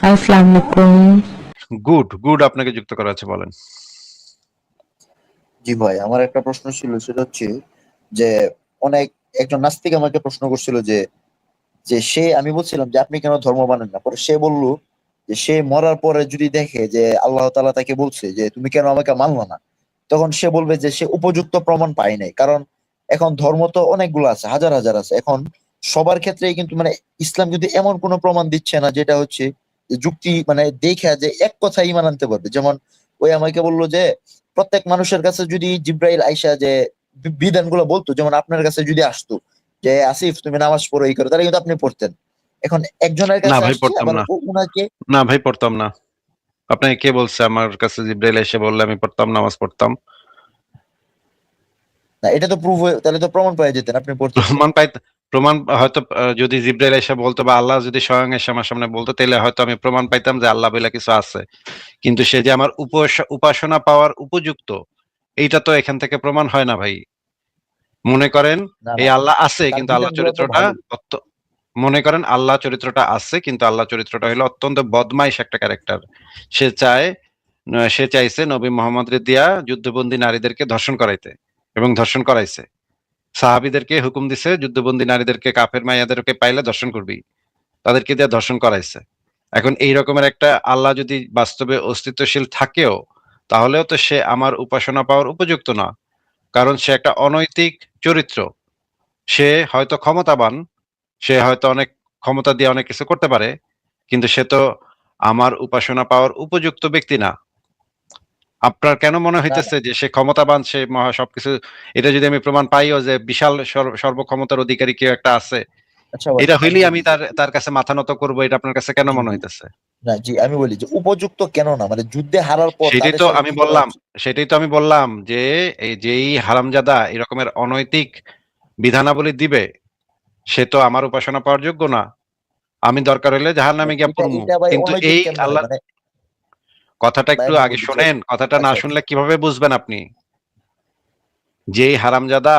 আসসালামু আলাইকুম। Good, good আপনাকে যুক্ত করা আছে বলেন। জি ভাই, আমার একটা প্রশ্ন ছিল, সেটা হচ্ছে যে অনেক একজন নাস্তিক আমাকে প্রশ্ন করছিল যে যে সে আমি বলছিলাম যে আপনি কেন ধর্ম মানেন না, পরে সে বলল যে সে মরার পরে যদি দেখে যে আল্লাহ তাআলা তাকে বলছে যে তুমি কেন আমাকে মানলো না, তখন সে বলবে যে সে উপযুক্ত প্রমাণ পায় নাই। কারণ এখন ধর্ম তো অনেকগুলো আছে, হাজার হাজার আছে। এখন সবার ক্ষেত্রেই কিন্তু মানে ইসলাম কিন্তু এমন কোনো প্রমাণ দিচ্ছে না যেটা হচ্ছে যে যুক্তি মানে দেখা যে এক কথা ইমান আনতে পারবে। যেমন ওই আমাকে বললো যে প্রত্যেক মানুষের কাছে যদি জিব্রাইল আইসা যে বিধানগুলো বলতো, যেমন আপনার কাছে যদি আসতো যে আসিফ তুমি নামাজ পড়ো এই করো, তাহলে কিন্তু আপনি পড়তেন। এখন একজনের না কাছে ভাই আসছে পড়তাম আবার না। উনাকে না ভাই পড়তাম না। আপনাকে কে বলছে আমার কাছে জিব্রাইল এসে বললে আমি পড়তাম, নামাজ পড়তাম? না, এটা তো প্রুফ, তাহলে তো প্রমাণ পাওয়া যেতেন আপনি পড়তেন তো। প্রমাণ পাইতে প্রমাণ হয়তো যদি জিব্রাইল এসে বলতো বা আল্লাহ যদি স্বয়ং এসে আমার সামনে বলতো তাহলে হয়তো আমি প্রমাণ পাইতাম যে আল্লাহ বলে কিছু আছে। কিন্তু সে যে আমার উপাসনা পাওয়ার উপযুক্ত এইটা তো এখান থেকে প্রমাণ হয় না ভাই। মনে করেন না এই না, আল্লাহ আছে তার কিন্তু আল্লাহ বিধানগুলো তো চরিত্রটা ভালোই। মনে করেন আল্লাহ চরিত্রটা আছে কিন্তু আল্লাহ চরিত্রটা হলো অত্যন্ত বদমাইশ একটা ক্যারেক্টার। সে চায় সে চাইছে নবী মোহাম্মদ দিয়া যুদ্ধবন্দী নারীদেরকে ধর্ষণ করাইতে এবং ধর্ষণ করাইছে। সাহাবীদেরকে হুকুম দিছে যুদ্ধবন্দী নারীদেরকে কাফের মাইয়াদেরকে পাইলে ধর্ষণ করবি, তাদেরকে দিয়ে ধর্ষণ করাইছে। এখন এই রকমের একটা আল্লাহ যদি বাস্তবে অস্তিত্বশীল থাকেও তাহলেও তো সে আমার উপাসনা পাওয়ার উপযুক্ত না, কারণ সে একটা অনৈতিক চরিত্র। সে হয়তো ক্ষমতাবান, সে হয়তো অনেক ক্ষমতা দিয়ে অনেক কিছু করতে পারে, কিন্তু সে তো আমার উপাসনা পাওয়ার উপযুক্ত ব্যক্তি না। আপনার কেন মনে না না, হইতেছে যে সে ক্ষমতাবান, সে মহা সবকিছু? এটা যদি আমি প্রমাণ পাইও যে বিশাল সর্বক্ষমতার অধিকারী কেউ একটা আছে, আচ্ছা ভাই এটা আমি হইলেই বলি আমি যে তার তার কাছে মাথা নত করবো, এটা আপনার কাছে কেন জি মনে জি, হইতেছে? না জি আমি বলি যে উপযুক্ত কেন না, মানে যুদ্ধে হারার পর সেটাই তাদের তো সাথে আমি কি করা বললাম, উচিত? সেটাই তো আমি বললাম যে এই যেই হারামজাদা এই রকমের অনৈতিক বিধানাবলী দিবে সে তো আমার উপাসনা পাওয়ার যোগ্য না। আমি দরকার হইলে মানে জাহান্নামে গিয়া এটা পড়মু। এটা ভাই কিন্তু অনৈতিক এই কেমনে হয় আল্লাহ, মানে? কথাটা ভাই একটু আমি আগে বলি যে শোনেন, কথাটা না আচ্ছা আচ্ছা, শুনলে কিভাবে বুঝবেন আপনি? যেই হারামজাদা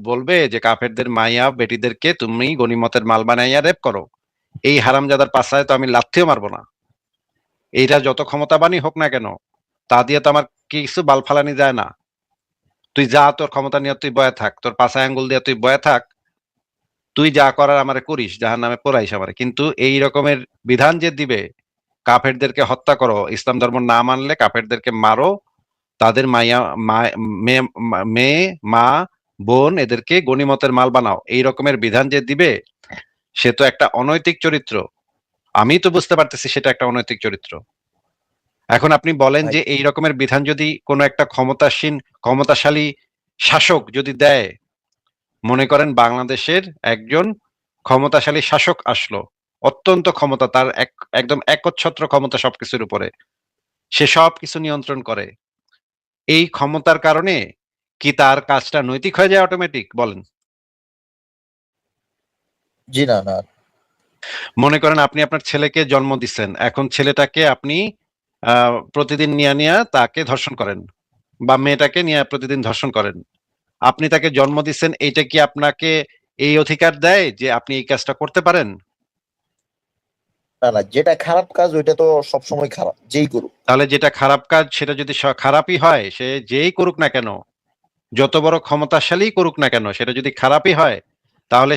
বলবে যে কাফেরদের মাইয়া বেটিদেরকে তুমি গনিমতের মাল বানাইয়া রেপ করো, এই হারামজাদার পাছায় তো আমি লাথিও মারবো না। এইটা যত ক্ষমতাবানই হোক না কেন, তা দিয়ে তো আমার কিছু বাল ফালানি যায় না। তুই যা, তোর ক্ষমতা নিয়ে তুই বয়া থাক, তোর পাছায় আঙ্গুল দিয়ে তুই বয়া থাক, তুই যা করার আমারে করিস, জাহান্নামে পোড়াইস আমারে। কিন্তু এই রকমের বিধান যে দিবে, কাফেরদেরকে হত্যা করো, ইসলাম ধর্ম না মানলে কাফেরদেরকে মারো, তাদের মাইয়া মেয়ে মেয়ে মা বোন এদেরকে গনিমতের মাল বানাও, এই রকমের বিধান যে দিবে সে তো একটা অনৈতিক চরিত্র। আমি তো বুঝতে পারতেছি সেটা একটা অনৈতিক চরিত্র। এখন আপনি বলেন ভাই যে এই রকমের বিধান যদি কোনো একটা ক্ষমতাশালী শাসক যদি দেয়, মনে করেন বাংলাদেশের একজন ক্ষমতাশালী শাসক আসলো, অত্যন্ত ক্ষমতা তার, একদম একচ্ছত্র ক্ষমতা সবকিছুর উপরে, সে সবকিছু নিয়ন্ত্রণ করে। এই ক্ষমতার কারণে কি তার কাজটা নৈতিক হয়ে যায় অটোমেটিক বলেন? জি না না, মনে করেন আপনি আপনার ছেলেকে জন্ম দিচ্ছেন, এখন ছেলেটাকে আপনি প্রতিদিন নিয়ে নিয়ে তাকে ধর্ষণ করেন বা মেয়েটাকে নিয়ে প্রতিদিন ধর্ষণ করেন। আপনি তাকে জন্ম দিচ্ছেন, এইটা কি আপনাকে এই অধিকার দেয় যে আপনি এই কাজটা করতে পারেন? না না, যেটা খারাপ কাজ ওইটা তো সবসময় খারাপ, যেই করুক। তাহলে যেটা খারাপ কাজ সেটা যদি খারাপই হয়, সে যেই করুক না কেন, যত বড় ক্ষমতাশালী করুক না কেন, সেটা যদি খারাপই হয়, তাহলে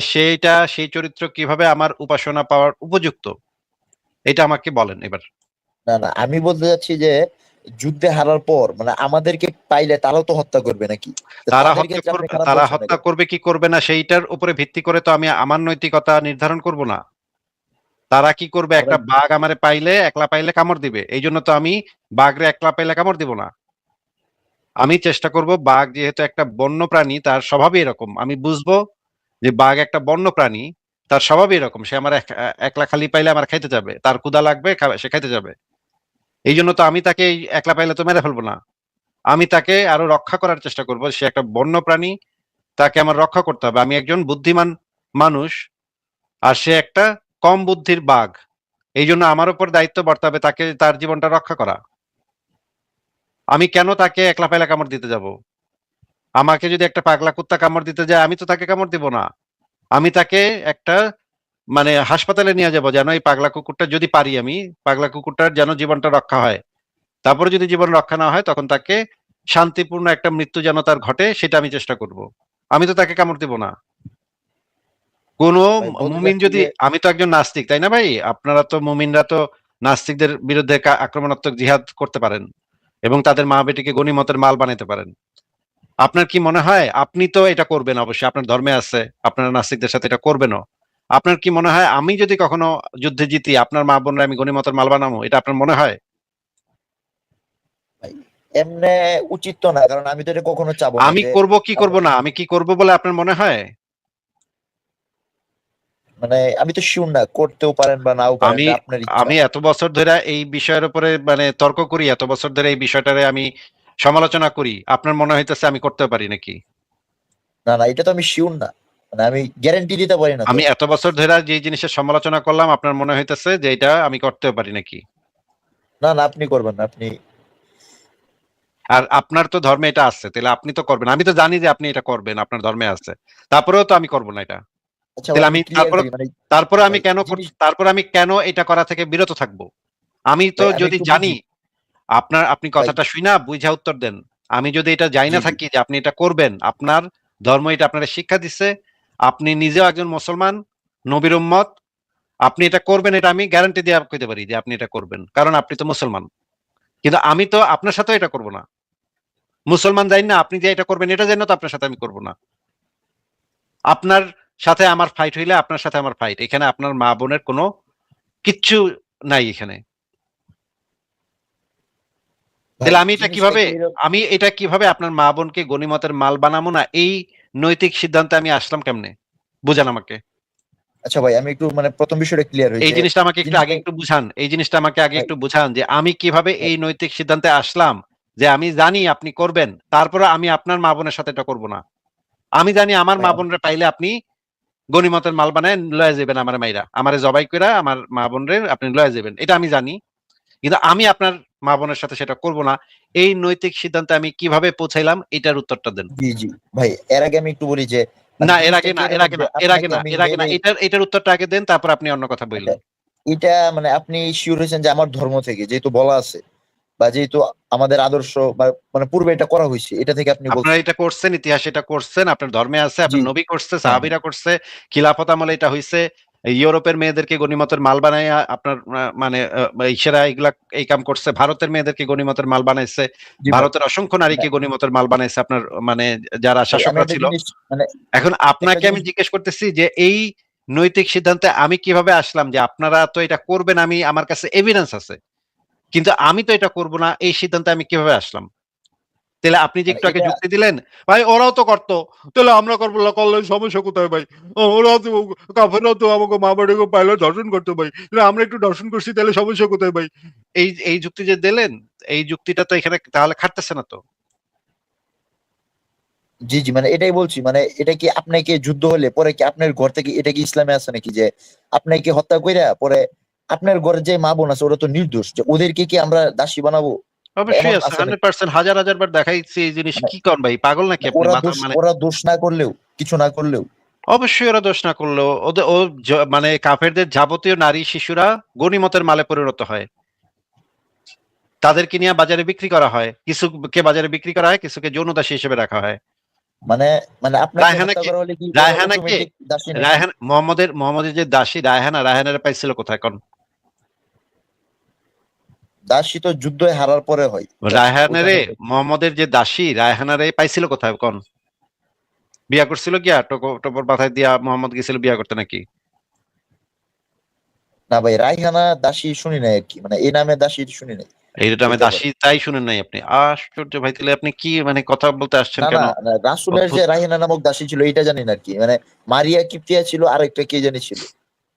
সেই চরিত্র কিভাবে আমার উপাসনা পাওয়ার উপযুক্ত? এটা আমাকে বলেন এবার। না না, আমি বলতে চাচ্ছি যে যুদ্ধে হারার পর মানে আমাদেরকে পাইলে তারাও তো হত্যা করবে নাকি? তো তাদের ক্ষেত্রে আপনি খারাপ তারা বলছেন না হত্যা কেন? করবে কি করবে না সেইটার উপরে ভিত্তি করে তো আমি আমার নৈতিকতা নির্ধারণ করব না। তারা কি করবে, আর একটা ভাই বাঘ আমারে পাইলে একলা পাইলে কামড় দিবে, এই জন্য তো আমি বাঘরে একলা পাইলে কামড় দিব না। আমি চেষ্টা করব, বাঘ যেহেতু একটা বন্য প্রাণী, তার স্বভাবই এরকম, আমি বুঝবো যে বাঘ একটা বন্য প্রাণী, তার স্বভাবই এরকম, সে আমার একলা খালি পাইলে আমার খাইতে যাবে, তার ক্ষুধা লাগবে, সে খাইতে যাবে। এই জন্য তো আমি তাকে এই একলা পাইলে তো মেরে ফেলবো না, আমি তাকে আরো রক্ষা করার চেষ্টা করব। সে একটা বন্য প্রাণী, তাকে আমার রক্ষা করতে হবে। আমি একজন বুদ্ধিমান মানুষ, আর সে একটা কম বুদ্ধির বাঘ, এই জন্য আমার উপর দায়িত্ব বর্তাবে তাকে, তার জীবনটা রক্ষা করা। আমি কেন তাকে একলা পাইলা কামড় দিতে যাব? আমাকে যদি একটা পাগলা কুত্তা কামড় দিতে যায়, আমি তো তাকে কামড় দিব না। আমি তাকে একটা মানে হাসপাতালে নিয়ে যাবো, যেন এই পাগলা কুকুরটা, যদি পারি আমি, পাগলা কুকুরটার যেন জীবনটা রক্ষা হয়। তারপরে যদি জীবন রক্ষা না হয়, তখন তাকে শান্তিপূর্ণ একটা মৃত্যু যেন তার ঘটে, সেটা আমি চেষ্টা করব। আমি তো তাকে কামড় দিব না। কোন ভাই বলতে মুমিন চাচ্ছি যদি, যে আমি তো একজন নাস্তিক, তাই না ভাই? আপনারা তো মুমিনরা তো নাস্তিকদের বিরুদ্ধে আক্রমণাত্মক জিহাদ করতে পারেন এবং তাদের মা বেটিকে গনিমতের মাল বানাইতে পারেন। আপনার কি মনে হয় আপনি তো এটা করবেন? অবশ্যই আপনার ধর্মে আছে, আপনারা নাস্তিকদের সাথে এটা করবেনও। আপনার কি মনে হয় আমি যদি কখনো যুদ্ধে জিতি, আপনার মা বোনরা আমি গনিমতের মাল বানাবো? এটা আপনার মনে হয়? ভাই এমনে উচিত তো না, কারণ আমি তো এটা কখনো চাবো না আমি যে করব কি করব আমার না, আমি কি করব বলে আপনার মনে হয়? মানে আমি তো শিওর না, করতেও পারেন বা নাও পারেন, আমি এটা আপনার ইচ্ছা। আমি এত বছর ধরে এই বিষয়ের উপরে মানে তর্ক করি, এত বছর ধরে এই বিষয়টারে আমি সমালোচনা করি, আপনার মনে হইতেছে আমি করতে পারি নাকি? না না, এটা তো আমি শিওর না, মানে আমি গ্যারান্টি দিতে পারি না তো। আমি এত বছর ধরে যে জিনিসের সমালোচনা করলাম, আপনার মনে হইতেছে যে এটা আমি করতেও পারি নাকি? না না, আপনি করবেন না, আপনি। আর আপনার তো ধর্মে এটা আছে, তাহলে আপনি তো করবেন। আমি তো জানি যে আপনি এটা করবেন, আপনার ধর্মে আছে। তারপরেও তো আমি করব না এটা। আচ্ছা ভাই, তাহলে আমি আমি ক্লিয়ার করি মানে। ভাই জিনিস, তারপরে আমি কেন এটা করা থেকে বিরত থাকবো? আমি তো ভাই আমি যদি একটু জানি, বুঝি। আপনি ভাই কথাটা শুইনা বুঝা উত্তর দেন। আমি যদি এটা জানি জি না জি থাকি যে আপনি এটা করবেন, আপনার ধর্ম এটা আপনার শিক্ষা দিচ্ছে, আপনি নিজেও একজন মুসলমান, নবীর উম্মত, আপনি এটা করবেন, এটা আমি গ্যারান্টি দিয়ে কইতে পারি যে আপনি এটা করবেন, কারণ আপনি তো মুসলমান। কিন্তু আমি তো আপনার সাথেও এটা করব না। মুসলমান জানি না, আপনি যে এটা করবেন এটা জানি না, তো আপনার সাথে আমি করব না। আপনার সাথে আমার ফাইট হইলে আপনার সাথে আমার ফাইট, এখানে আপনার মা বোনের কোনো কিচ্ছু নাই এখানে। ভাই, তাহলে আমি এটা জিনিসটা কিভাবে, কি এরকম। আপনার মা বোনকে গনিমতের মাল বানাবো না, এই নৈতিক সিদ্ধান্তে আমি আসলাম কেমনে? বুঝান আমাকে। আচ্ছা ভাই, আমি একটু মানে প্রথম বিষয়টা ক্লিয়ার এই হয়েছে। জিনিসটা আমাকে একটু জিনিসটা আগে একটু বুঝান। এই জিনিসটা আমাকে আগে ভাই, একটু বুঝান যে আমি কিভাবে ভাই, এই নৈতিক সিদ্ধান্তে আসলাম, যে আমি জানি আপনি করবেন, তারপরে আমি আপনার মা বোনের সাথে এটা করব না। আমি জানি আমার ভাই, মা বোনরা পাইলে আপনি গনিমতের মাল বানায় লয়ে যাবেন, আমার মাইরা আমারে জবাই কইরা আমার মা বোনরে আপনি লয়ে যাবেন, এটা আমি জানি। কিন্তু আমি আপনার মা বোনের সাথে সেটা করব না। এই নৈতিক সিদ্ধান্তে আমি কিভাবে পৌঁছাইলাম, এটার উত্তরটা দেন। জি জি ভাই, এর আগে আমি একটু বলি যে মানে না, এর জিনিসটা আগে কি না, এর এরকম আগে যে না, এর আগে আপনাকে না, আমি এর আগে না, মেরে। এটার উত্তরটা আগে দেন, তারপর আপনি অন্য কথা আচ্ছা, বললেন। এটা মানে আপনি শিওর হয়েছেন যে আমার ধর্ম থেকে যেহেতু বলা আছে, বা যেহেতু আমাদের আদর্শ বা মানে পূর্বে এটা করা হয়েছে, এটা থেকে আপনি আপনারা বলছেন। এটা করছেন, ইতিহাসে এটা করছেন, আপনার ধর্মে আছে, জি, আপনার নবী করছে, হ্যাঁ হ্যাঁ, সাহাবীরা করছে, খিলাফত আমলে এটা হইছে। ইউরোপের মেয়েদেরকে গনিমতের মাল বানাইয়া আপনার মানে ইসেরা এগুলা এই কাম করছে। ভারতের মেয়েদেরকে গনিমতের মাল বানাইছে। জি ভাই। ভারতের অসংখ্য মানে নারীকে গনিমতের মাল বানাইছে আপনার মানে যারা ভাই আমি শাসকরা একটা ছিল। জিনিস মানে এখন একটা আপনাকে আমি জিনিস। জিজ্ঞেস করতেছি যে এই নৈতিক সিদ্ধান্তে আমি কিভাবে আসলাম যে আপনারা তো এটা করবেন, আমি আমার কাছে এভিডেন্স আছে। কিন্তু আমি তো এটা করব না, এই সিদ্ধান্তে আমি কিভাবে আসলাম? তাহলে আপনি যে মানে একটু আগে এটা যুক্তি দিলেন, ভাই ওরাও তো করতো, তাহলে আমরা করবো না, করলে সমস্যা কোথায় ভাই? ওরাও তো, কাফেররাও তো আমাকে মা বাড়িকে পাইলে ধর্ষণ করতো ভাই, তাহলে আমরা একটু ধর্ষণ করছি, তাহলে সমস্যা কোথায় ভাই? এই যুক্তি যে দিলেন, এই যুক্তিটা তো এখানে তাহলে খাটতেছে না তো। জি জি, মানে এটাই বলছি, মানে এটা কি আপনাকে যুদ্ধ হলে পরে কি আপনার ঘর থেকে, এটা কি ইসলামে আছে নাকি যে আপনাকে হত্যা কইরা পরে আপনার ঘরে যে মা বোন আছে ওরা তো নির্দোষ, যে ওদেরকে কি আমরা দাসী বানাবো? অবশ্যই এমন আছে, আছে নাকি? 100%, হাজার হাজার বার দেখাইছি এই জিনিস। মানে কি করেন ভাই, পাগল নাকি আপনি? ওরা মাথা দোষ, মানে, ওরা দোষ না করলেও, কিছু না করলেও। অবশ্যই ওরা দোষ না করলো, ওদের মানে কাফেরদের যাবতীয় নারী শিশুরা গনিমতের মালে পরিণত হয়। তাদেরকে নিয়ে বাজারে বিক্রি করা হয়, কিছুকে বাজারে বিক্রি করা হয়, কিছুকে যৌনদাসী হিসেবে রাখা হয়। মানে মানে আপনাকে হত্যা রায়হানাকে করা হলে কি পরে রায়হানাকে অটোমেটিক দাসী নাকি? রায়হান মোহাম্মদের যে দাসী রায়হানার পাইছিল কোথায় কোন? দাসী তো যুদ্ধে হারার পরে হয় দাসী, রায়হানারে, ওইখানে। মোহাম্মদের যে দাসী রায়হানারে পাইছিল কোথায় কোন? বিয়া করছিল গিয়া টোপর মাথায় দিয়া মোহাম্মদ গেছিল বিয়া করতে নাকি? না ভাই, রাইহানা দাসী শুনি নাই আর কি, মানে এই নামে দাসী শুনি নাই। এইটা আমি হইতে পারে। দাসী তাই শুনেন নাই আপনি? আশ্চর্য ভাই, তাহলে আপনি কি মানে কথা বলতে আসছেন না না কেন? না, রাসূলের যে অদ্ভুত। রাহিনা নামক দাসী ছিল এটা জানি না আর কি, মানে মারিয়া কিপ্তিয়া ছিল আর একটা কে জানি ছিল,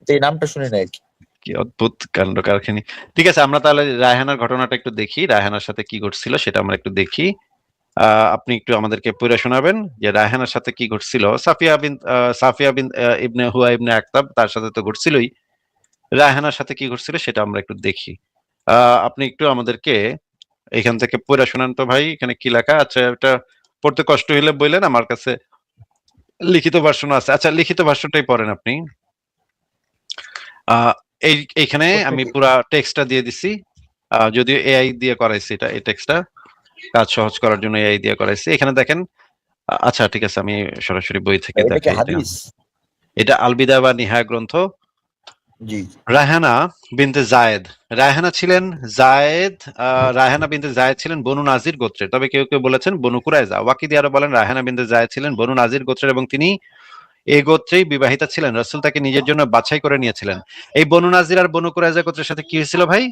তো এই নামটা শুনি না আর কি। কি অদ্ভুত কাণ্ড কারখানি। ঠিক আছে, আমরা তাহলে রায়হানার ঘটনাটা একটু দেখি, রায়হানার সাথে কি ঘটছিল সেটা আমরা একটু দেখি। আপনি একটু আমাদেরকে পড়ে শোনাবেন যে রায়হানার সাথে কি ঘটছিল। সাফিয়া বিন ইবনে হুয়া ইবনে আখতাব, তার সাথে তো ঘটছিলই। রায়হানার সাথে কি ঘটছিল সেটা আমরা একটু দেখি। আপনি একটু আমাদেরকে এখান থেকে পড়ে শোনান তো ভাই, এখানে কি লেখা? আচ্ছা, এটা পড়তে কষ্ট হইলে বললেন, আমার কাছে লিখিত ভার্সন আছে। আচ্ছা, লিখিত ভার্সনটাই পড়েন আপনি। আহ, এইখানে প্রশ্ন আমি কি? পুরা টেক্সটটা দিয়ে দিছি, যদিও এআই দিয়ে করাইছি, এই টেক্সটটা কাজ সহজ করার জন্য এআই দিয়ে করাইছি। এখানে দেখেন, আচ্ছা ঠিক আছে, আমি সরাসরি বই থেকে এটা কি দেখাই। হাদিস? এটা আল বিদা বা নিহায়া গ্রন্থ। জি। রায়হানা বিনতে জায়েদ, রায়হানা ছিলেন জায়েদ রায়হানা বিনতে জায়েদ ছিলেন বনু নাজির গোত্রের, তবে কেউ কেউ বলেছেন বনু কুরাইজা। ওয়াকিদি আরো বলেন রায়হানা বিনতে জায়েদ ছিলেন বনু নাজির গোত্রের এবং তিনি এই গোত্রেই বিবাহিতা ছিলেন। রাসূল তাকে নিজের জন্য বাছাই করে নিয়েছিলেন। এই বনু নাজির আর বনু কুরাইজা গোত্রের সাথে কি হয়েছিল ভাই?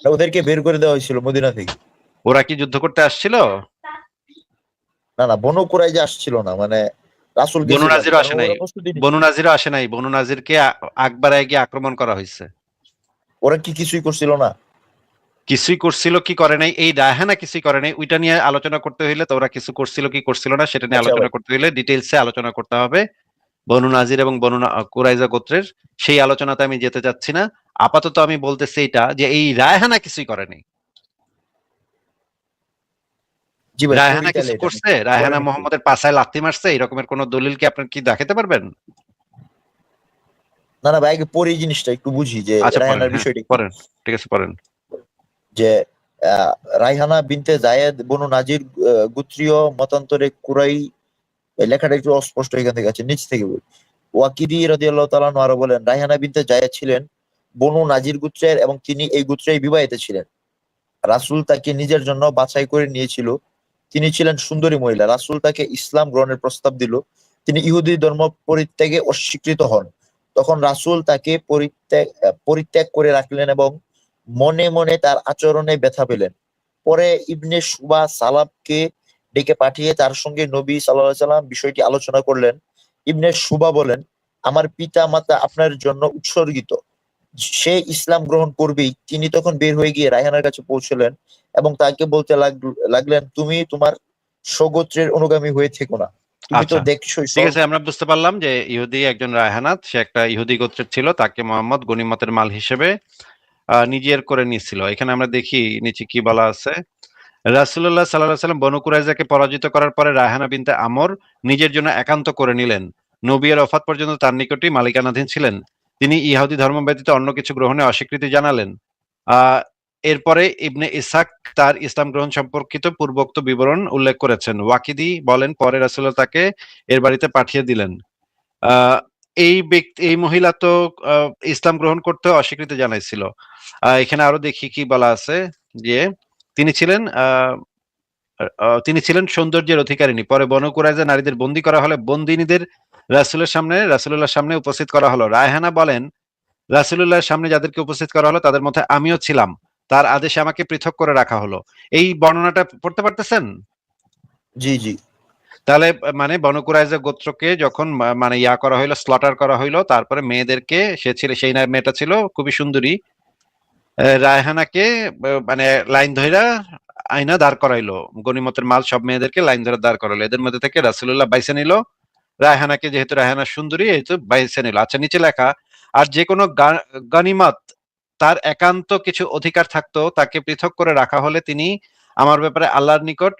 ওদেরকে বের করে দেওয়া হয়েছিল মদিনা থেকে। ওরা কি যুদ্ধ করতে আসছিল? না না, বনু কুরাইজা আসছিল না, মানে রাসূল বনু গেছিলেন, নাজিরও কারণ আসে নাই, ওরা প্রস্তুতি বনু নিচ্ছিল। নাজিরও আসে নাই, বনু নাজিরকে আকবরায় গিয়ে আক্রমণ করা হয়েছে। ওরা কি কিছুই করছিল না? কিছুই করছিল কি করে নাই, এই রায়হানা কিছুই করে নাই, ওইটা নিয়ে আলোচনা করতে হইলে তো ওরা কিছু করছিল কি করছিল না সেটা নিয়ে আচ্ছা আলোচনা ভাই। করতে হইলে ডিটেইলসে আলোচনা করতে হবে বনু নাজির এবং বনু কুরাইজা গোত্রের। সেই আলোচনাতে আমি যেতে চাচ্ছি না। আপাতত আমি বলতেছি এটা যে এই রায়হানা কিছুই করেনি। জি ভাই, পড়ি রায়হানা তাহলে কিছু এটা করছে? নাকি রায়হানা করেন একটু। মোহাম্মদের পাছায় লাথি মারছে এরকমের কোন দলিল কি আপনার কি দেখাতে পারবেন? না না ভাই, আগে পড়ি জিনিসটা একটু বুঝি যে আচ্ছা পড়েন, রায়হানার হ্যাঁ বিষয়টা কি। পড়েন, ঠিক আছে পড়েন। যে রায়হানা বিনতে জায়েদ বনু নাজির গোত্রীয় মতান্তরে কুরাই, এই লেখাটা একটু অস্পষ্ট এখান থেকে আছে, নিচ থেকে বলি। ওয়াকিদি রাদিয়াল্লাহু তাআলা আনহু আরো বলেন রায়হানা বিনতে জায়েদ ছিলেন বনু নাজির গোত্রের এবং তিনি এই গোত্রেই বিবাহিত ছিলেন। রাসূল তাকে নিজের জন্য বাছাই করে নিয়েছিল। তিনি ছিলেন সুন্দরী মহিলা। রাসূল তাকে ইসলাম গ্রহণের প্রস্তাব দিল। তিনি ইহুদি ধর্ম পরিত্যাগে অস্বীকৃত হন। তখন রাসূল তাকে পরিত্যাগ করে রাখলেন এবং মনে মনে তার আচরণে ব্যথা পেলেন। পরে ইবনে সুবা সালাবকে ডেকে পাঠিয়ে তার সঙ্গে নবী সাল্লাল্লাহু আলাইহি সাল্লাম বিষয়টি আলোচনা করলেন। ইবনে সুবা বলেন, আমার পিতা মাতা আপনার জন্য উৎসর্গিত, সে ইসলাম গ্রহণ করবেই। তিনি তখন বের হয়ে গিয়ে রায়হানার কাছে পৌঁছলেন এবং তাকে বলতে লাগলেন, তুমি তোমার স্বগোত্রের অনুগামী হয়ে থেকো না, তুমি তো আচ্ছা দেখছোই ঠিক আছে, আমরা বুঝতে পারলাম যে ইহুদি একজন রায়হানাত, সে একটা ইহুদি গোত্রের ছিল, তাকে মোহাম্মদ গনিমতের মাল হিসেবে নিজের করে নিয়েছিল। এখানে আমরা দেখি নিচে কি বলা আছে। রাসূলুল্লাহ সাল্লাল্লাহু আলাইহি সাল্লাম বনু কুরাইজাকে পরাজিত করার পরে রায়হানা বিনতে আমর নিজের জন্য একান্ত করে নিলেন। নবী এর ওফাত পর্যন্ত তার নিকটই মালিকানাধীন ছিলেন। তিনি ইহুদি ধর্ম ব্যতীত অন্য কিছু গ্রহণে অস্বীকৃতি জানালেন। আহ এরপরে ইবনে ইসহাক তার ইসলাম গ্রহণ সম্পর্কিত পূর্বোক্ত বিবরণ উল্লেখ করেছেন। ওয়াকিদি বলেন পরে রাসূলুল্লাহ তাকে এর বাড়িতে পাঠিয়ে দিলেন। আহ এই মহিলা তো ইসলাম গ্রহণ করতে অস্বীকৃতি জানাইছিল। এখানে আরো দেখি কি বলা আছে যে তিনি ছিলেন তিনি ছিলেন সৌন্দর্যের অধিকারিণী। পরে বনু কুরাইজা নারীদের বন্দী করা হলে বন্দিনীদের রাসূলুল্লাহর সামনে উপস্থিত করা হলো। রায়হানা বলেন রাসূলুল্লাহর সামনে যাদেরকে উপস্থিত করা হলো তাদের মধ্যে আমিও ছিলাম। তার আদেশে আমাকে পৃথক করে রাখা হলো। এই বর্ণনাটা পড়তে পারতেছেন? জি জি। তাহলে মানে বনু কুরাইজা গোত্রকে যখন মানে ইয়া করা হইলো, স্লটার করা হইলো, তারপরে মেয়েদেরকে, সে ছিল সেই মেয়েটা ছিল খুবই সুন্দরী, রায়হানাকে মানে লাইন ধইরা আইনা দাঁড় করাইলো। গনিমতের মাল সব মেয়েদেরকে লাইন ধরে দাঁড় করাইলো। এদের মধ্যে থেকে রাসূলুল্লাহ বাইছে নিল রায়হানাকে, যেহেতু রায়হানা সুন্দরী যেহেতু বাইছে নিল। আচ্ছা নিচে লেখা, আর যে কোনো গনিমত তার একান্ত কিছু অধিকার থাকতো তাকে পৃথক করে রাখা হলে তিনি আমার ব্যাপারে আল্লাহর নিকট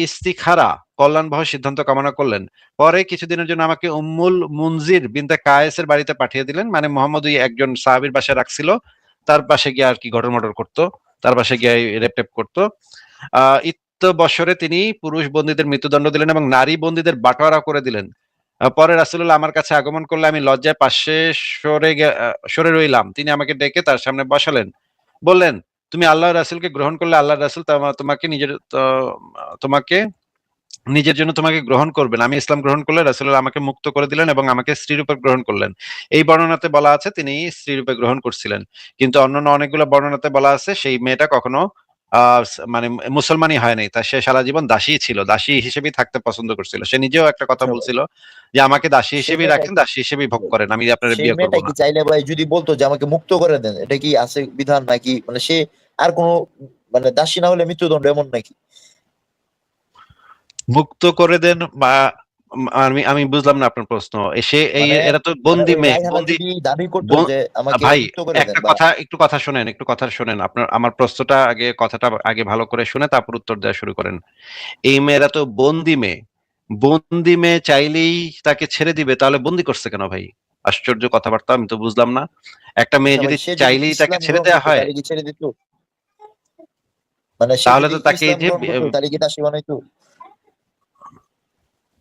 ইস্তিখারা কল্যাণবহ সিদ্ধান্ত কামনা করলেন। পরে কিছুদিনের জন্য আমাকে উম্মুল মুনজির বিনতে কায়েসের বাড়িতে পাঠিয়ে দিলেন। মানে মোহাম্মদ ওই একজন সাহাবীর বাসায় রাখছিল, তার পাশে গিয়ে আর কি ঘটর মটর করতো, তার পাশে গিয়ে রেপ টেপ করতো। বছরে তিনি পুরুষ বন্দীদের মৃত্যুদণ্ড দিলেন এবং নারী বন্দীদের বাটোয়ারা করে দিলেন। পরে রাসূলুল্লাহ আমার কাছে আগমন করলে আমি লজ্জায় পাশে সরে রইলাম। তিনি আমাকে ডেকে তার সামনে বসালেন, বললেন, তুমি আল্লাহর রাসূলকে গ্রহণ করলে আল্লাহর রাসূল তোমাকে নিজের জন্য তোমাকে গ্রহণ করবেন। আমি ইসলাম গ্রহণ করলে রাসূলুল্লাহ আমাকে মুক্ত করে দিলেন এবং আমাকে স্ত্রীরূপে গ্রহণ করলেন। এই বর্ণনাতে বলা আছে তিনি স্ত্রীরূপে গ্রহণ করছিলেন, কিন্তু অন্যান্য অনেকগুলো বর্ণনাতে বলা আছে সেই মেয়েটা কখনো মানে মুসলমানই হয় নাই, তা সে সারা জীবন দাসী ছিল, দাসী হিসেবেই থাকতে পছন্দ করছিল। সে নিজেও একটা কথা আচ্ছা ভাই, বলছিল যে আমাকে দাসী সেই হিসেবেই মেয়েটা রাখেন, দাসী হিসেবেই ভোগ করেন, আমি আপনার সেই বিয়ে করব মেয়েটা না। কি চাইলে ভাই যদি বলতো যে আমাকে মুক্ত করে দেন, এটা কি আছে বিধান নাকি? মানে সে আর কোনো, মানে দাসী না হলে মৃত্যুদণ্ড এমন নাকি? মুক্ত করে দেন বা আমি আমি বুঝলাম না আপনার প্রশ্ন। সে এই মানে এরা তো মানে বন্দি ওই মেয়ে, রায়হানা বন্দি যদি দাবি করতো যে আমাকে ভাই মুক্ত করে দেন একটা বা। কথা, একটু কথা শোনেন। আপনার আমার প্রশ্নটা আগে, কথাটা আগে ভালো করে শুনে তারপর উত্তর দেওয়া শুরু করেন। এই মেয়েরা তো বন্দি মেয়ে, বন্দি মেয়ে চাইলেই তাকে ছেড়ে দিবে, তাহলে বন্দি করছে কেন ভাই? আশ্চর্য কথাবার্তা, আমি তো বুঝলাম না। একটা মেয়ে আচ্ছা ভাই, যদি সে যদি চাইলেই তাকে ইসলাম ছেড়ে গ্রহণ দেওয়া করতো হয়, তাহলে কি ছেড়ে দিত? মানে সে তাহলে যদি তো তাকে এই ইসলাম যে গ্রহণ করতো তাহলে কি দাসী বানাইতো?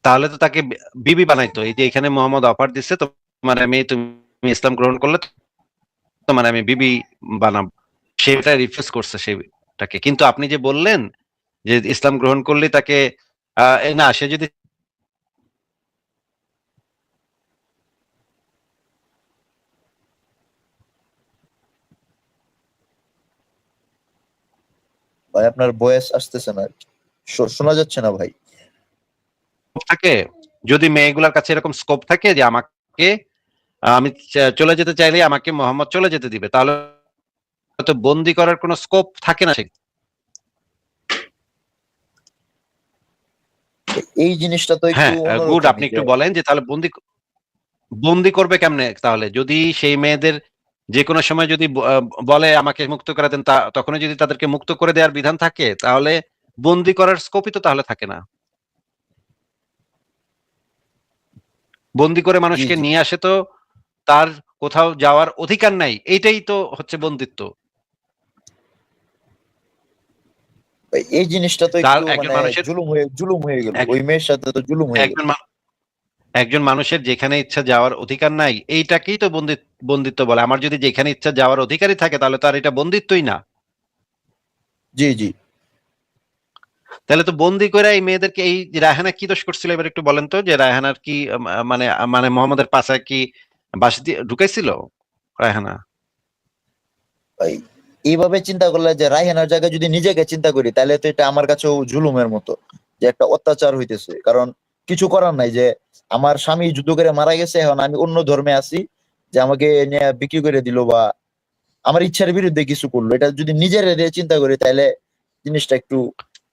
তাহলে তো তাকে বিবি বানাইতো। এই যে এখানে মোহাম্মদ অফার দিচ্ছে, তোমার আমি, তুমি ইসলাম গ্রহণ করলে তোমার আমি বিবি বানাবো, সেটা রিফিউজ করছে সেটাকে। কিন্তু আপনি যে বললেন যে ইসলাম গ্রহণ করলে তাকে না, সে যদি ভাই আপনার ভয়েস আসতেছে না, শোনা যাচ্ছে না ভাই। থাকে, যদি মেয়েগুলোর কাছে এরকম স্কোপ থাকে যে আমাকে, আমি চলে যেতে চাইলে আমাকে মোহাম্মদ চলে যেতে দিবে, তাহলে তো বন্দি করার কোনো স্কোপ থাকে না। এই জিনিসটা তো একটু হ্যাঁ, গুড। আপনি অন্যরকমই যে একটু বলেন যে তাহলে বন্দি বন্দি করবে কেমনে? তাহলে যদি সেই মেয়েদের যে কোনো সময় যদি বলে আমাকে মুক্ত করে দেন, তখনই যদি তাদেরকে মুক্ত করে দেওয়ার বিধান থাকে, তাহলে বন্দি করার স্কোপই তো তাহলে থাকে না। বন্দি করে জি মানুষকে জি নিয়ে আসে তো তার কোথাও যাওয়ার অধিকার নাই, এইটাই তো হচ্ছে বন্দিত্ব। ভাই, এই জিনিসটা তো তার একটু একজন মানে মানুষের জুলুম হয়ে গেল, এক- ওই মেয়ের সাথে তো জুলুম হয়ে গেল। একজন একজন মানুষের যেখানে ইচ্ছা যাওয়ার অধিকার নাই, এইটাকেই তো বন্দিত্ব বলে। আমার যদি যেখানে ইচ্ছা যাওয়ার অধিকারই থাকে, তাহলে তো আর এটা বন্দিত্বই না। জি জি তাহলে তো বন্দি করে এই মেয়েদেরকে, এই রায়হানা কি দোষ করছিল এবার একটু বলেন তো, যে রায়হানার কি মানে মানে মোহাম্মদের পাশায় কি বাঁশ দিয়ে ঢুকাইছিল রায়হানা? ভাই, এইভাবে চিন্তা করলে যে রায়হানার জায়গায় যদি নিজেকে চিন্তা করি তাহলে তো এটা আমার কাছেও জুলুমের মতো, যে একটা অত্যাচার হইতেছে। কারণ কিছু করার নাই যে আমার স্বামী যুদ্ধ করে মারা গেছে, এখন আমি অন্য ধর্মে আছি, যে আমাকে নিয়ে বিক্রি করে দিল বা আমার ইচ্ছার বিরুদ্ধে কিছু করলো, এটা যদি নিজের দিয়ে চিন্তা করি তাহলে জিনিসটা একটু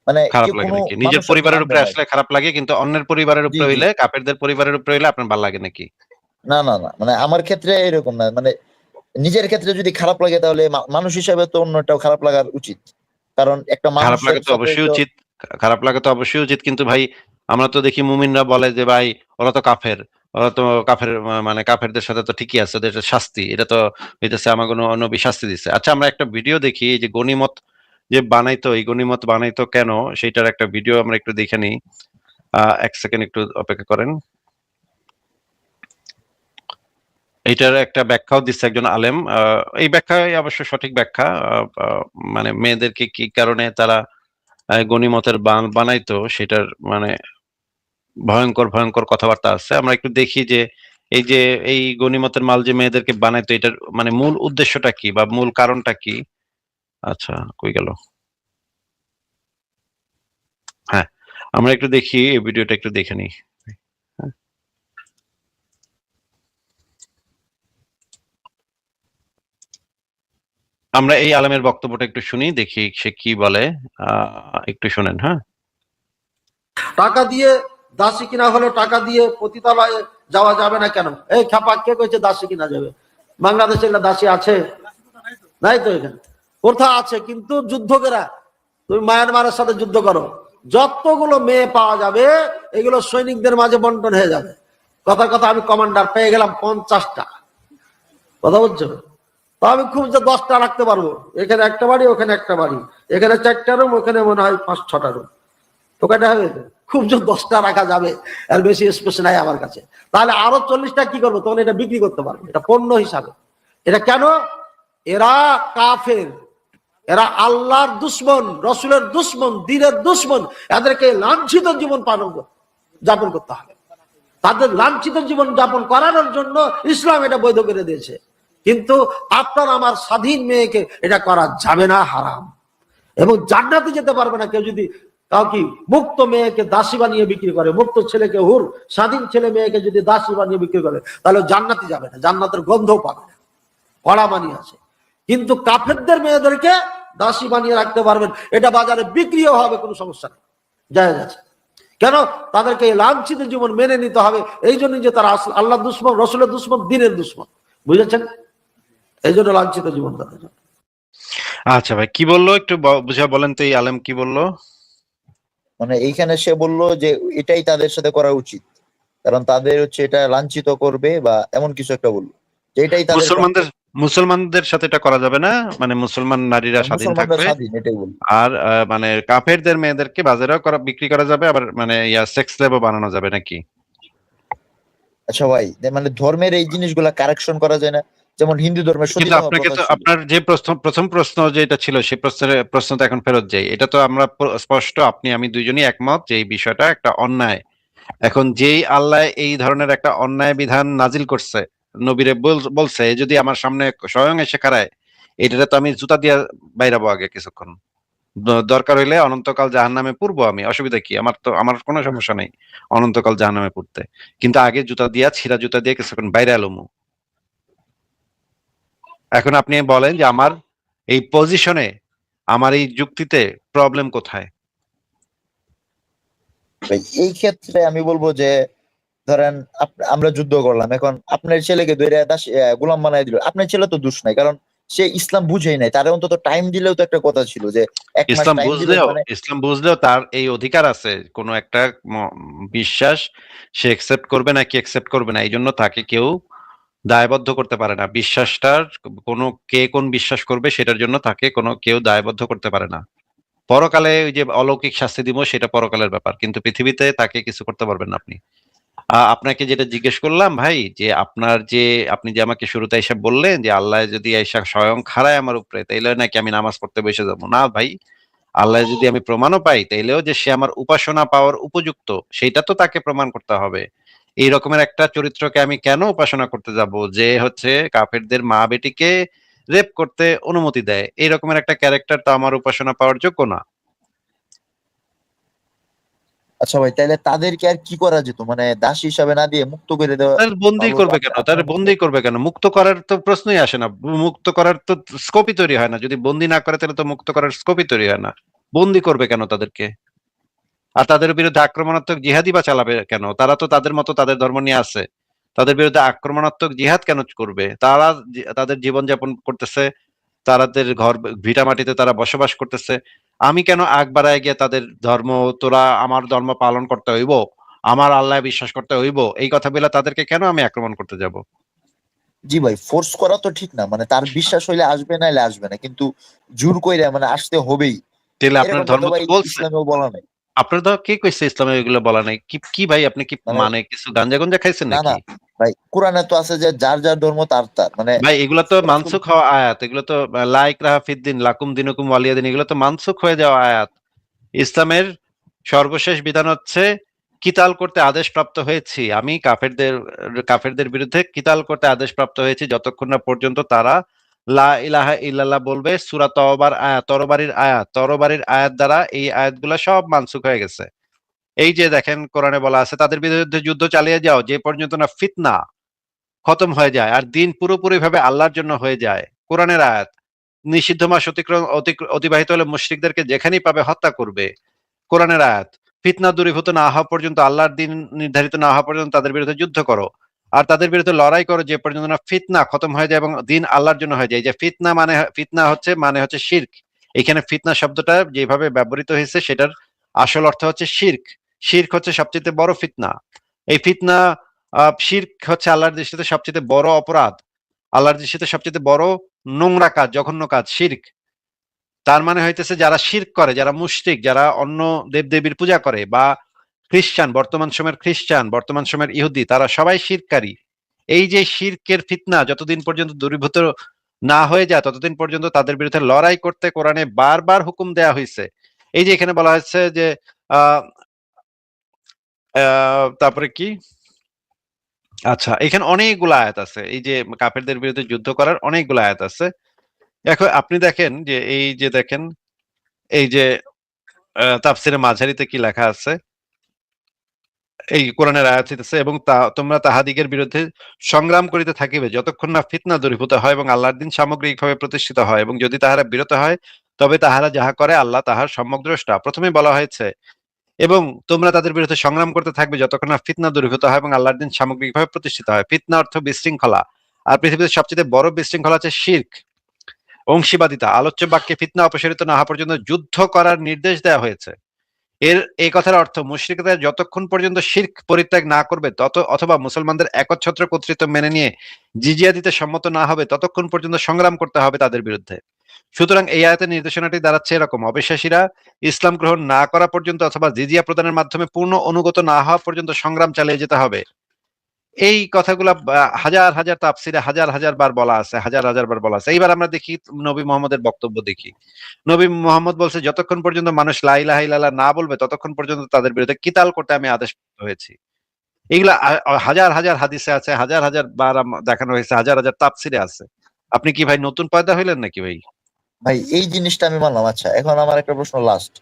মানে খারাপ কেউ লাগে কোনো নাকি? নিজের মানুষের তো পরিবারের মানবে উপরে না। আসলে খারাপ লাগে, কিন্তু অন্যের পরিবারের জি উপরে জি হইলে, কাফেরদের পরিবারের উপরে হইলে আপনার ভালো লাগে নাকি? না না না, মানে আমার ক্ষেত্রে এরকম না, মানে নিজের ক্ষেত্রে যদি খারাপ লাগে তাহলে মানুষ হিসাবে তো অন্যটাও খারাপ লাগার উচিত। কারণ একটা খারাপ মানুষের লাগা তো সাথে অবশ্যই তো উচিত। খারাপ লাগা তো অবশ্যই উচিত, কিন্তু ভাই আমরা তো দেখি মুমিনরা বলে যে ভাই ওরা তো কাফের, ওরা তো কাফের, মানে কাফেরদের সাথে তো ঠিকই আছে, ওদের এটা শাস্তি, এটা তো হইতেছে আমার কোনো নবী শাস্তি দিচ্ছে। আচ্ছা, আমরা একটা ভিডিও দেখি, এই যে গনিমত যে বানাইতো, এই গনিমত বানাইতো কেন, সেইটার একটা ভিডিও আমরা একটু দেখে নিই। এক সেকেন্ড একটু অপেক্ষা করেন। এইটার একটা ব্যাখ্যাও দিচ্ছে একজন আলেম। এই ব্যাখ্যায় অবশ্য সঠিক ব্যাখ্যা। মানে মেয়েদেরকে কি কারণে তারা গনিমতের বানাইতো, সেটার মানে ভয়ঙ্কর ভয়ঙ্কর কথাবার্তা আছে। আমরা একটু দেখি যে এই যে এই গনিমতের মাল যে মেয়েদেরকে বানাইতো, এটার মানে মূল উদ্দেশ্যটা কি বা মূল কারণটা কি। আচ্ছা, কই গেল? হ্যাঁ, আমরা একটু দেখি, এই ভিডিওটা একটু দেখে নিই। হ্যাঁ, আমরা এই আলেমের বক্তব্যটা একটু শুনি, দেখি সে কি বলে। একটু শুনেন। হ্যাঁ, টাকা দিয়ে দাসী কিনা হলো, টাকা দিয়ে পতিতালয়ে যাওয়া যাবে না কেন? এই খাপা, কে কইছে দাসী কিনা যাবে? বাংলাদেশে এগুলা দাসী আছে? নাই তো, এখানে কোথা আছে? কিন্তু যুদ্ধকেরা, তুমি মায়ানমারের সাথে যুদ্ধ করো, যতগুলো মেয়ে পাওয়া যাবে এগুলো সৈনিকদের মাঝে বন্টন হয়ে যাবে। কথা কথা আমি কমান্ডার পেয়ে গেলাম 50টা। কথা বলছো? তো আমি খুব যে 10টা রাখতে পারবো, এখানে একটা বাড়ি, ওখানে একটা বাড়ি, এখানে 4টা রুম, ওখানে মনে হয় 5-6টা রুম। তো কয়টা হবে? খুব জোর 10টা রাখা যাবে, আর বেশি স্পেস নাই আমার কাছে। তাহলে আরো 40টা কি করবো? তখন এটা বিক্রি করতে পারবো, এটা পণ্য হিসাবে। এটা কেন? এরা কাফের, এরা আল্লাহর দুশ্মন, রসুলের দুশ্মন, দ্বীনের দুশ্মন। এদেরকে লাঞ্ছিত জীবন যাপন করতে হবে। তাদের লাঞ্ছিত জীবন যাপন করানোর জন্য ইসলাম এটা বৈধ করে দিয়েছে। কিন্তু আপনার আমার স্বাধীন মেয়েকে এটা করা যাবে না, হারাম। এবং জান্নাতে যেতে পারবে না কেউ যদি কাউকে মুক্ত মেয়েকে দাসী বানিয়ে বিক্রি করে, মুক্ত ছেলেকে হুর, স্বাধীন ছেলে মেয়েকে যদি দাসী বানিয়ে বিক্রি করে, তাহলে জান্নাতে যাবে না, জান্নাতের গন্ধও পাবে না, কড়া বানিয়ে আছে। কিন্তু কাফেরদের মেয়েদেরকে দাসী বানিয়ে রাখতে পারবেন, এটা বাজারে বিক্রিও হবে, কোনো সমস্যা নেই, জায়েজ আছে। কেন? তাদেরকে এই লাঞ্ছিত জীবন মেনে নিতে হবে, এই জন্য যে তারা আল্লাহ দুশ্মন, রসুলের দুশ্মন, দ্বীনের দুশ্মন। বুঝেছেন? এই জন্য লাঞ্ছিত জীবন তাদের জন্য। আচ্ছা ভাই, কি বললো একটু বুঝা বলেন তো, এই আলেম কি বললো? মানে এইখানে সে বলল যে এটাই তাদের সাথে করা উচিত। কারণ তাদের হচ্ছে এটা লাঞ্ছিত করবে বা এমন কিছু একটা বললো, যে এটাই তাদের মুসলমানদের সাথে এটা করা যাবে না, মানে মুসলমান নারীরা স্বাধীন মুসলমানরা থাকবে। স্বাধীন, এটাই বললো। আর মানে কাফেরদের মেয়েদেরকে বাজারেও বিক্রি করা যাবে, আবার মানে সেক্স স্লেভও বানানো যাবে নাকি? আচ্ছা ভাই, মানে ধর্মের এই জিনিসগুলা কারেকশন করা যায় না? যেমন হিন্দু ধর্মের সতী কিন্তু দাহ আপনাকে প্রথা তো ছিল। আপনার যে প্রথম প্রশ্ন যেটা ছিল সেই প্রশ্ন তো এখন ফেরত যাই। এটা তো আমরা স্পষ্ট, আপনি আমি দুইজনই একমত যে এই বিষয়টা একটা অন্যায়। এখন যেই আল্লাহ এই ধরনের একটা অন্যায় বিধান নাজিল করছে, নবীরে বলছে যদি আমার সামনে স্বয়ং এসে খাড়ায়, এটাতে তো আমি জুতা দিয়ে বাইরাবো আগে কিছুক্ষণ। দরকার হইলে অনন্তকাল জাহান্নামে পুরবো আমি, অসুবিধা কি? আমার কোনো সমস্যা নেই অনন্তকাল জাহান্নামে পুরতে, কিন্তু আগে জুতা দিয়া, ছিঁড়া জুতা দিয়ে কিছুক্ষণ বাইরে এলোমু। এখন আপনি বলেন যে আমার এই পজিশনে, আমার এই যুক্তিতে প্রবলেম কোথায়? ভাই এই ক্ষেত্রে আমি বলবো যে ধরেন আমরা যুদ্ধ করলাম, এখন আপনার ছেলেকে ধরে গোলাম বানাই দিল, আপনার ছেলে তো দোষ নাই, কারণ সে ইসলাম বুঝেই নাই। তার অন্তত টাইম দিলেও তো একটা কথা ছিল যে 1 মাস টাইম দিলে মানে। ইসলাম বুঝলেও তার এই অধিকার আছে, কোন একটা বিশ্বাস সে একসেপ্ট করবে নাকি একসেপ্ট করবে না, এই জন্য তাকে কেউ দায়বদ্ধ করতে পারে না। বিশ্বাসটার কোনো, কে কোন বিশ্বাস করবে সেটার জন্য তাকে কোনো কেউ দায়বদ্ধ করতে পারে না। পরকালে ওই যে অলৌকিক শাস্তি দিব সেটা পরকালের ব্যাপার, কিন্তু পৃথিবীতে তাকে কিছু করতে পারবেন না আপনি। আপনাকে যেটা জিজ্ঞেস করলাম ভাই, যে আপনি যে আমাকে শুরুতে এসে বললেন যে আল্লাহ যদি এসে স্বয়ং খাড়ায় আমার উপরে, তাইলে নাকি আমি নামাজ পড়তে বসে যাবো না ভাই। আল্লাহ যদি আমি প্রমাণও পাই, তাইলেও যে সে আমার উপাসনা পাওয়ার উপযুক্ত সেটা তো তাকে প্রমাণ করতে হবে। এই রকমের একটা চরিত্রকে আমি কেন উপাসনা করতে যাব, যে হচ্ছে কাফেরদের মা বেটিকে রেপ করতে অনুমতি দেয়? এই রকমের একটা ক্যারেক্টার তো আমার উপাসনা পাওয়ার যোগ্য না। আচ্ছা ভাই, তাহলে তাদেরকে আর কি করা যেত, মানে দাস হিসাবে না দিয়ে মুক্ত করে দেওয়া তাহলে বন্দি ভালো? তো করবে কেন? তাহলে আপনার কাছে বন্দি করবে কেন? মুক্ত করার তো প্রশ্নই আসে না। মুক্ত করার তো স্কোপই তৈরি হয় না। যদি বন্দি না করে তাহলে তো মুক্ত করার স্কোপই তৈরি হয় না। বন্দি করবে কেন তাদেরকে? আর তাদের বিরুদ্ধে আক্রমণাত্মক জিহাদই বা চালাবে কেন? তারা তো তাদের মতো তাদের ধর্ম নিয়ে আছে। তাদের বিরুদ্ধে আক্রমণাত্মক জিহাদ কেন করবে? তারা তাদের জীবনযাপন করতেছে, তাদের ঘর ভিটা মাটিতে তারা বসবাস করতেছে। আমি কেন আগ বাড়ায় গিয়ে তাদের ধর্ম, তোরা আমার ধর্ম পালন করতে হইব, আমার আল্লাহ বিশ্বাস করতে হইব, এই কথা বলে তাদেরকে কেন আমি আক্রমণ করতে যাব? জি ভাই, ফোর্স করা তো ঠিক না, মানে তার বিশ্বাস হইলে আসবে, নাইলে আসবে না, কিন্তু জোর কইরা মানে আসতে হবেই, তাহলে আপনার এরকমটা ধর্ম তো তো ভাই বলছে। ইসলামেও বলা নাই। আপনার ধর কে কইছে ইসলামে এগুলো বলা নাই? কি কি ভাই, আপনি কি মানে মানে কিছু গাঞ্জা গঞ্জা খাইছেন না না নাকি? ভাই, কোরআনে তো আছে যে যার যার ধর্ম তার তার, মানে ভাই এগুলো তো রাসূল। মানসুখ হওয়া আয়াত, এগুলো তো লা ইকরাহা ফিদ্দিন লাকুম দিনুকুম ওয়ালিয়া দিন, এগুলো তো মানসুখ হয়ে যাওয়া আয়াত। ইসলামের সর্বশেষ বিধান হচ্ছে কিতাল করতে আদেশ প্রাপ্ত হয়েছি আমি, কাফেরদের বিরুদ্ধে কিতাল করতে আদেশ প্রাপ্ত হয়েছি যতক্ষণ না পর্যন্ত তারা লা ইলাহা ইল্লাল্লাহ বলবে। সূরা তওবার আয়াত, তরবারির আয়াত দ্বারা এই আয়াতগুলো সব মানসুখ হয়ে গেছে। এই যে দেখেন কোরআনে বলা আছে তাদের বিরুদ্ধে যুদ্ধ চালিয়ে যাও যে পর্যন্ত না ফিতনা খতম হয়ে যায় আর দিন পুরোপুরি ভাবে আল্লাহর জন্য হয়ে যায়। কোরআনের আয়াত। নিষিদ্ধ মাস অতিবাহিত হলে মুশরিকদেরকে যেখানেই পাবে হত্যা করবে। কোরআনের আয়াত। ফিতনা দূরীভূত না হওয়া পর্যন্ত, আল্লাহর দিন নির্ধারিত না হওয়া পর্যন্ত তাদের বিরুদ্ধে যুদ্ধ করো আর তাদের বিরুদ্ধে লড়াই করো যে পর্যন্ত না ফিতনা খতম হয়ে যায় এবং দিন আল্লাহর জন্য হয়ে যায়। এই যে ফিতনা হচ্ছে শিরক। এখানে ফিতনা শব্দটা যেভাবে ব্যবহৃত হয়েছে সেটার আসল অর্থ হচ্ছে শিরক। শিরক হচ্ছে সবচেয়ে বড় ফিতনা। এই ফিতনা, শিরক হচ্ছে আল্লাহর দৃষ্টিতে সবচেয়ে বড় অপরাধ, আল্লাহর দৃষ্টিতে সবচেয়ে বড় নোংরা কাজ, জঘন্য কাজ শিরক। তার মানে হইতেছে যারা শিরক করে, যারা মুশরিক, যারা অন্য দেবদেবীর পূজা করে, বা বর্তমান সময়ের ইহুদি, তারা সবাই শিরককারী। এই যে শিরকের ফিতনা যতদিন পর্যন্ত দূরীভূত না হয়ে যায় ততদিন পর্যন্ত তাদের বিরুদ্ধে লড়াই করতে কোরআনে বারবার হুকুম দেয়া হয়েছে। এই যে এখানে বলা হচ্ছে যে আহ তারপরে কি, আচ্ছা এখানে অনেকগুলো আয়াত আছে, এই যে কাফেরদের বিরুদ্ধে যুদ্ধ করার অনেকগুলো আয়াত আছে। এখন আপনি দেখেন যে এই যে তাফসিরে মাঝারিতে কি লেখা আছে, এই কোরআনের আয়াত হইতেছে এবং তোমরা তাহাদিগের বিরুদ্ধে সংগ্রাম করিতে থাকিবে যতক্ষণ না ফিতনা দূরীভূত হয় এবং আল্লাহর দিন সামগ্রিকভাবে প্রতিষ্ঠিত হয়, এবং যদি তাহারা বিরত হয় তবে তাহারা যাহা করে আল্লাহ তাহার সম্যক দ্রষ্টা। প্রথমে বলা হয়েছে এবং তোমরা তাদের বিরুদ্ধে সংগ্রাম করতে থাকবে যতক্ষণ না ফিতনা দূরীভূত হয় এবং আল্লাহর দিন সামগ্রিকভাবে প্রতিষ্ঠিত হয়। ফিতনা অর্থ বিশৃঙ্খলা, আর পৃথিবীতে সবচেয়ে বড় বিশৃঙ্খলা হচ্ছে শিরক, অংশীবাদিতা। আলোচ্য বাক্যে ফিতনা অপসারিত না হওয়া পর্যন্ত যুদ্ধ করার নির্দেশ দেওয়া হয়েছে। এই কথার অর্থ মুশরিকরা যতক্ষণ পর্যন্ত শিরক পরিত্যাগ না করবে অথবা মুসলমানদের একচ্ছত্র কর্তৃত্ব মেনে নিয়ে জিজিয়া দিতে সম্মত না হবে ততক্ষণ পর্যন্ত সংগ্রাম করতে হবে তাদের বিরুদ্ধে। সুতরাং এই আয়াতের নির্দেশনাটি দাঁড়াচ্ছে এরকম: অবিশ্বাসীরা ইসলাম গ্রহণ না করা পর্যন্ত অথবা জিজিয়া প্রদানের মাধ্যমে পূর্ণ অনুগত না হওয়া পর্যন্ত সংগ্রাম চালিয়ে যেতে হবে। এই কথাগুলা হাজার হাজার তাফসিরে হাজার হাজার বার বলা আছে, হাজার হাজার বার বলা আছে। এইবার আমরা দেখি নবী মোহাম্মদের বক্তব্য দেখি। নবী মোহাম্মদ বলছে, যতক্ষণ পর্যন্ত মানুষ লা ইলাহা ইল্লাল্লাহ না বলবে ততক্ষণ পর্যন্ত তাদের বিরুদ্ধে কিতাল করতে আমি আদেশ হয়েছি। এগুলা হাজার হাজার হাদিসে আছে, হাজার হাজার বার দেখানো হয়েছে, হাজার হাজার তাফসিরে আছে। আপনি কি ভাই নতুন পয়দা হইলেন নাকি ভাই? ভাই এই জিনিসটা আমি মানলাম। আচ্ছা, এখন আমার একটা প্রশ্ন লাস্ট,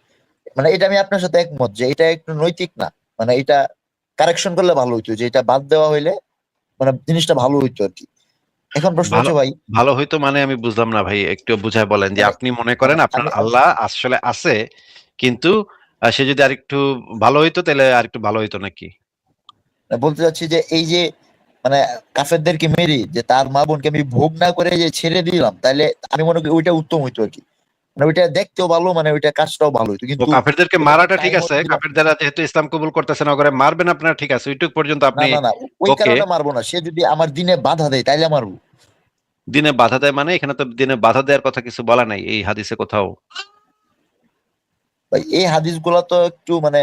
মানে এটা আমি আপনার সাথে একমত যে এটা একটু নৈতিক না, মানে এটা কারেকশন করলে ভালো হইতো, যে এটা বাদ দেওয়া হইলে মানে জিনিসটা ভালো হইতো আর কি। এখন প্রশ্ন ভালো হচ্ছে ভাই, ভালো হইতো মানে আমি বুঝলাম না ভাই, একটু বুঝায় বলেন যে মানে আপনি মনে করেন মানে আপনার আমি আল্লাহ আসলে আছে, কিন্তু সে যদি আরেকটু ভালো হইতো তাহলে আরেকটু ভালো হইতো নাকি? বলতে চাচ্ছি যে এই যে মানে কাফেরদেরকে মেরে যে তার মা বোনকে আমি ভোগ না করে যে ছেড়ে দিলাম, তাহলে আমি মনে করি ওইটা উত্তম হইতো আর কি। মানে ওইটা দেখতেও ভালো, মানে ওইটা কাজটাও ভালো হইতো, ও কিন্তু কাফেরদেরকে এটা মারাটা ঠিক টাইমও আছে, দিলাম। কাফেররা যেহেতু ইসলাম কবুল করতেছে না, করে মারবেন আপনারা, ঠিক আছে, ওইটুক পর্যন্ত না আপনি না না, ওই ওকে। কারণে মারবো না, সে যদি আমার দিনে বাধা দেয় তাইলে মারবো। দিনে বাধা দেয় মানে এখানে তো দিনে বাধা দেওয়ার কথা কিছু বলা নাই এই হাদিসে কোথাও। ভাই এই হাদিস গুলা তো একটু মানে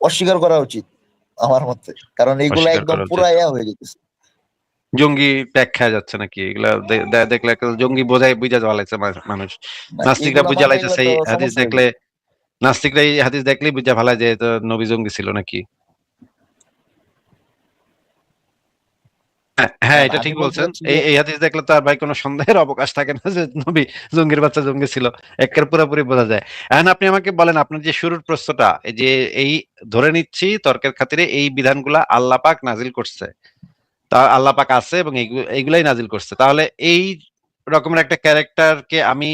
অস্বীকার করা উচিত আমার মতে, কারণ এইগুলা অস্বীকার একদম করা পুরা উচিত। ইয়া হয়ে যেতেছে। জঙ্গি প্যাক খেয়ে যাচ্ছে নাকি এগুলা? দেখলে একটা জঙ্গি বুঝা যাওয়া লাগছে মানুষ। না, নাস্তিকরা এইগুলা বুঝা মানতে গেলে লাইতেছে তো এই হাদিস সমস্যা হয়ে দেখলে, যাবে। নাস্তিকরা এই হাদিস দেখলেই বুঝা ফেলায় যে তো নবী জঙ্গি ছিল নাকি। হ্যাঁ না হ্যাঁ, না, এটা আমি ঠিক বলতে বলছেন। চাচ্ছি এই যে এই হাদিস দেখলে তো আর ভাই কোনো সন্দেহের অবকাশ থাকে না যে নবী জঙ্গির বাচ্চা জঙ্গি ছিল। একের পুরোপুরি বোঝা যায়। এখন আপনি আমাকে বলেন, আপনার যে শুরুর প্রশ্নটা, এই যে এই ধরে নিচ্ছি তর্কের খাতিরে এই বিধানগুলা আল্লাহ পাক নাজিল করছে, তা আল্লাহ পাক আছে এবং এইগুলাই নাজিল করছে, তাহলে এই রকমের একটা ক্যারেক্টারকে আমি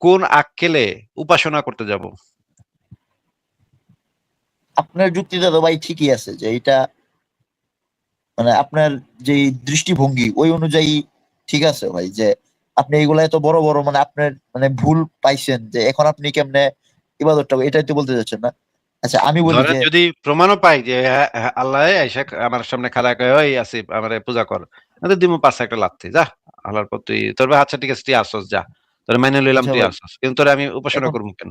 কোন আক্কেলে উপাসনা করতে যাব? আপনার যুক্তিটা তো ভাই ঠিকই আছে, যে এটা মানে আপনার যে দৃষ্টিভঙ্গি ওই অনুযায়ী ঠিক আছে ভাই, যে আপনি এইগুলা এত বড় বড় মানে আপনার মানে ভুল পাইছেন, যে এখন আপনি কেমনে ইবাদতটা, এটাই তো বলতে চাচ্ছেন না? আচ্ছা আমি বলি ধরেন যে যদি প্রমাণও পাই যে হ্যাঁ, হ্যাঁ, আল্লাহ আইসা আমার সামনে খাড়া কয়, ওই আসিফ আমারে পূজা কর, আমি তো দিমু পাঁচ একটা লাথি, যা আল্লাহর পর তুই তোর ভাই, আচ্ছা ঠিক আছে তুই আসস, যা তোর মেনে লইলাম, আচ্ছা তুই ভাই, আসস, কিন্তু তোরে আমি উপাসনা এখন করবো কেন?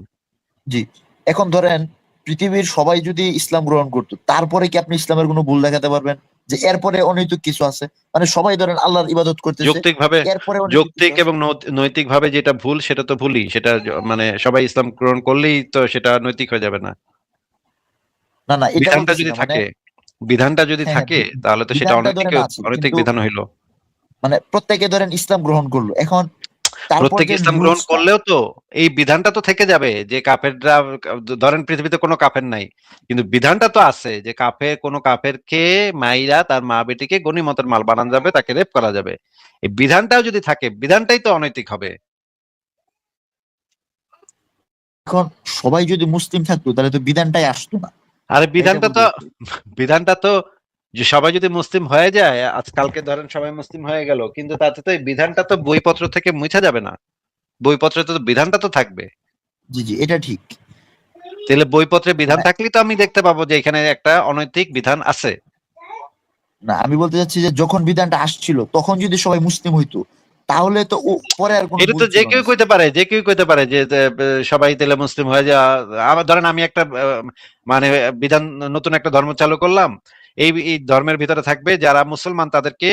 জি, এখন ধরেন পৃথিবীর সবাই যদি ইসলাম গ্রহণ করতো, তারপরে কি আপনি ইসলামের কোনো ভুল দেখাতে পারবেন যে এরপরে অনৈতিক কিছু আছে? মানে সবাই ধরেন আল্লাহর ইবাদত করতেছে, যৌক্তিক ভাবে, এরপরে অনৈতিক কিছু যৌক্তিক আছে? এবং নৈতিক ভাবে যেটা ভুল সেটা তো ভুলই, সেটা মানে সবাই ইসলাম গ্রহণ করলেই তো সেটা নৈতিক হয়ে যাবে না। না না, এটা বিধানটা বলতেছি যদি না, মানে থাকে, বিধানটা যদি হ্যাঁ হ্যাঁ, থাকে তাহলে তো সেটা বিধানটা অনৈতিক, ধরেন আছে, অনৈতিক কিন্তু বিধান হইলো। মানে প্রত্যেকে ধরেন ইসলাম গ্রহণ করলো, এখন তারপর প্রত্যেক যে ইসলাম গ্রহণ রুলসটা। করলেও তো এই বিধানটা তো থেকে যাবে যে কাফেররা, ধরেন পৃথিবীতে কোনো কাফের নাই, কিন্তু বিধানটা তো আছে যে কোনো কাফেরকে মাইরা তার মা বেটিকে গনিমতের মাল বানানো যাবে, তাকে রেপ করা যাবে। এই বিধানটাও যদি থাকে, বিধানটাই তো অনৈতিক হবে। এখন সবাই যদি মুসলিম থাকতো তাহলে তো বিধানটাই আসতো না, আর এটা বিধানটা বলতে তো, চাচ্ছি। বিধানটা তো যে সবাই যদি মুসলিম হয়ে যায়, আজকালকে ধরেন সবাই মুসলিম হয়ে গেল, কিন্তু তাতে তো এই বিধানটা তো বইপত্র থেকে মুছা যাবে না, বইপত্রে তো বিধানটা তো থাকবে। জি জি, এটা ঠিক। তাহলে বইপত্রে বিধান মানে থাকলেই তো আমি দেখতে পাবো যে এখানে একটা অনৈতিক বিধান আছে। না, আমি বলতে চাচ্ছি যে যখন বিধানটা আসছিল তখন যদি সবাই মুসলিম হইতো, তাহলে তো পরে আর কোনো এটা ভুল তো যে ছিল কেউ না। কইতে পারে, যে কেউ কইতে পারে যে সবাই তাহলে মুসলিম হয়ে যা। আবার ধরেন আমি একটা মানে বিধান, নতুন একটা ধর্ম চালু করলাম, এই ধর্মের ভিতরে থাকবে যারা মুসলমান তাদেরকে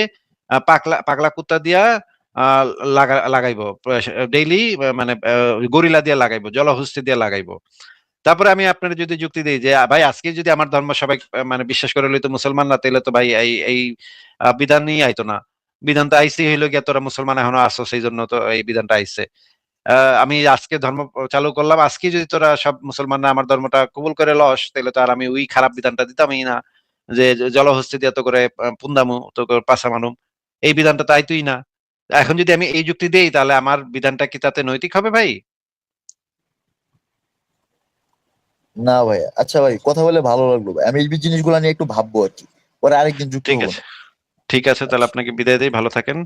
পাগলা পাগলা কুত্তা দিয়া আহ লাগাইবো ডেইলি, মানে গরিলা দিয়ে লাগাইবো, জলহস্তি দিয়ে লাগাইবো। তারপরে আমি আপনার যদি যুক্তি দিই যে ভাই আজকে যদি আমার ধর্ম সবাই মানে বিশ্বাস করে লইতো মুসলমান না, তাহলে তো ভাই এই এই বিধান নিয়ে আইতো না। বিধান তো আইসি হইলো গিয়া তোরা মুসলমান এখনো আসো, সেই জন্য তো এই বিধানটা আইছে। আমি আজকে ধর্ম চালু করলাম, আজকে যদি তোরা সব মুসলমানরা আমার ধর্মটা কবুল করে লস, তাহলে তো আর আমি ওই খারাপ বিধানটা দিতামই না, যে জলহস্তি দিয়ে তো করে পুন্দামু তো করে পাছা মানুম, এই বিধানটা তো আইতোই না। এখন যদি আমি এই যুক্তি দেই, তাহলে আমার বিধানটা কি তাতে নৈতিক হবে ভাই? না ভাই, আচ্ছা ভাই, কথা বলে ভালো লাগলো ভাই, আমি এই জিনিসগুলো নিয়ে একটু ভাববো আর কি, পরে আরেকদিন যুক্ত ঠিক হবো আছে, না। ঠিক আছে, তাহলে আচ্ছা। আপনাকে বিদায় দেই, ভালো থাকেন।